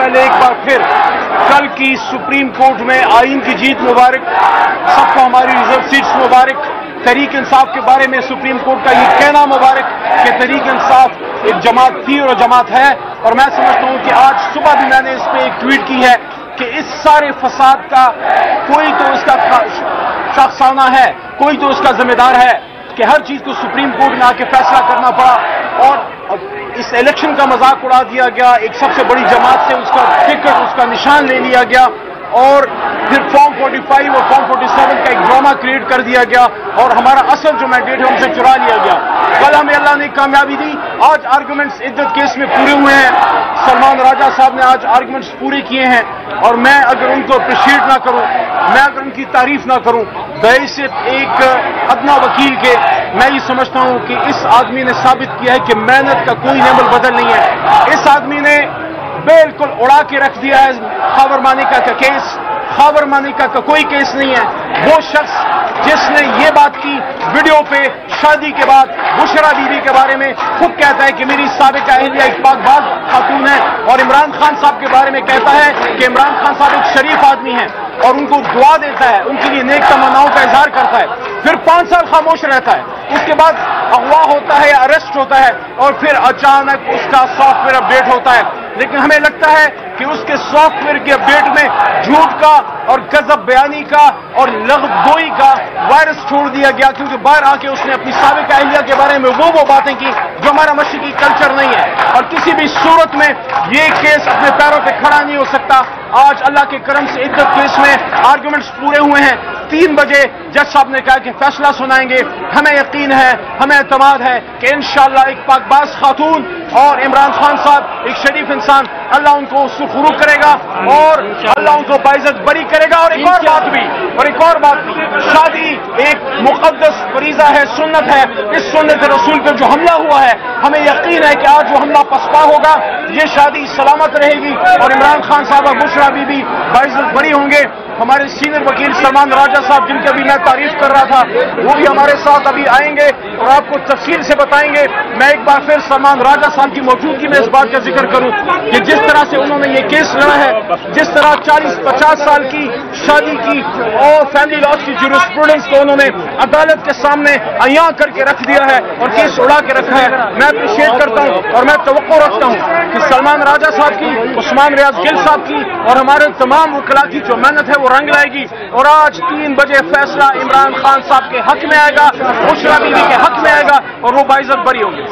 पहले एक बार फिर कल की सुप्रीम कोर्ट में आइन की जीत मुबारक, सबको हमारी रिजर्व सीट्स मुबारक। तहरीक इंसाफ के बारे में सुप्रीम कोर्ट का ये कहना मुबारक कि तहरीक इंसाफ एक जमात थी और जमात है। और मैं समझता हूं कि आज सुबह भी मैंने इस पर एक ट्वीट की है कि इस सारे फसाद का कोई तो इसका शख्साना है, कोई तो इसका जिम्मेदार है कि हर चीज को सुप्रीम कोर्ट में आके फैसला करना पड़ा और इस इलेक्शन का मजाक उड़ा दिया गया। एक सबसे बड़ी जमात से उसका टिकट, उसका निशान ले लिया गया और फिर फॉर्म 45 और फॉर्म 47 का एक ड्रामा क्रिएट कर दिया गया और हमारा असल जो मैंडेट है उनसे चुरा लिया गया। कल हमें अल्लाह ने कामयाबी दी। आज आर्गुमेंट्स इद्दत केस में पूरे हुए हैं। सलमान राजा साहब ने आज आर्गुमेंट्स पूरे किए हैं और मैं अगर उनको अप्रिशिएट ना करूं, मैं अगर उनकी तारीफ ना करूं, बेसिक एक अदना वकील के, मैं ये समझता हूं कि इस आदमी ने साबित किया है कि मेहनत का कोई नेमल बदल नहीं है। इस आदमी ने बिल्कुल उड़ा के रख दिया है खावर मानिका का केस। खावर मानिका का कोई केस नहीं है। वो शख्स जिसने ये बात की वीडियो पे शादी के बाद बुशरा बीबी के बारे में खुद कहता है कि मेरी साबिका अहलिया एक पाकबाज खातून है और इमरान खान साहब के बारे में कहता है कि इमरान खान साहब एक शरीफ आदमी है और उनको दुआ देता है, उनके लिए नेक तमन्नाओं का इजहार करता है, फिर 5 साल खामोश रहता है, उसके बाद अगवा होता है या अरेस्ट होता है और फिर अचानक उसका सॉफ्टवेयर अपडेट होता है। लेकिन हमें लगता है कि उसके सॉफ्टवेयर के अपडेट में झूठ का और गजब बयानी का और लगदोई का वायरस छोड़ दिया गया, क्योंकि बाहर आके उसने अपनी साबिका अहलिया के बारे में वो बातें की जो हमारा मशरिकी कल्चर नहीं है। और किसी भी सूरत में ये केस अपने पैरों पे खड़ा नहीं हो सकता। आज अल्लाह के करम से इद्दत केस में आर्गुमेंट्स पूरे हुए हैं। 3 बजे जज साहब ने कहा कि फैसला सुनाएंगे। हमें यकीन है, हमें एतमाद है कि इंशाअल्लाह एक पाकबाज खातून और इमरान खान साहब एक शरीफ इंसान, अल्लाह उनको सुखरू करेगा और अल्लाह उनको बाइज्जत बरी करेगा। और एक और बात भी, शादी एक मुकद्दस फरीजा है, सुन्नत है। इस सुन्नत रसूल पर जो हमला हुआ है, हमें यकीन है कि आज वो हमला पसपा होगा, ये शादी सलामत रहेगी और इमरान खान साहब और बुशरा बीबी बाइज्जत बरी होंगे। हमारे सीनियर वकील सलमान राजा साहब, जिनकी अभी मैं तारीफ कर रहा था, वो भी हमारे साथ अभी आएंगे और आपको तफसील से बताएंगे। मैं एक बार फिर सलमान राजा साहब की मौजूदगी में इस बात का जिक्र करूं कि जिस तरह से उन्होंने ये केस लड़ा है, जिस तरह 40-50 साल की शादी की और फैमिली लॉ की जुरिस्प्रूडेंस को उन्होंने अदालत के सामने अयां करके रख दिया है और केस उड़ा के रखा है, मैं अप्रिशिएट करता हूं और मैं तवक्को रखता हूं कि सलमान राजा साहब की, उस्मान रियाज गिल साहब की और हमारे तमाम वकला की जो मेहनत है वो रंग लाएगी। और आज 3 बजे फैसला इमरान खान साहब के हक में आएगा, बुशरा बीबी के हक में आएगा और वो बाइज्जत बरी होंगे।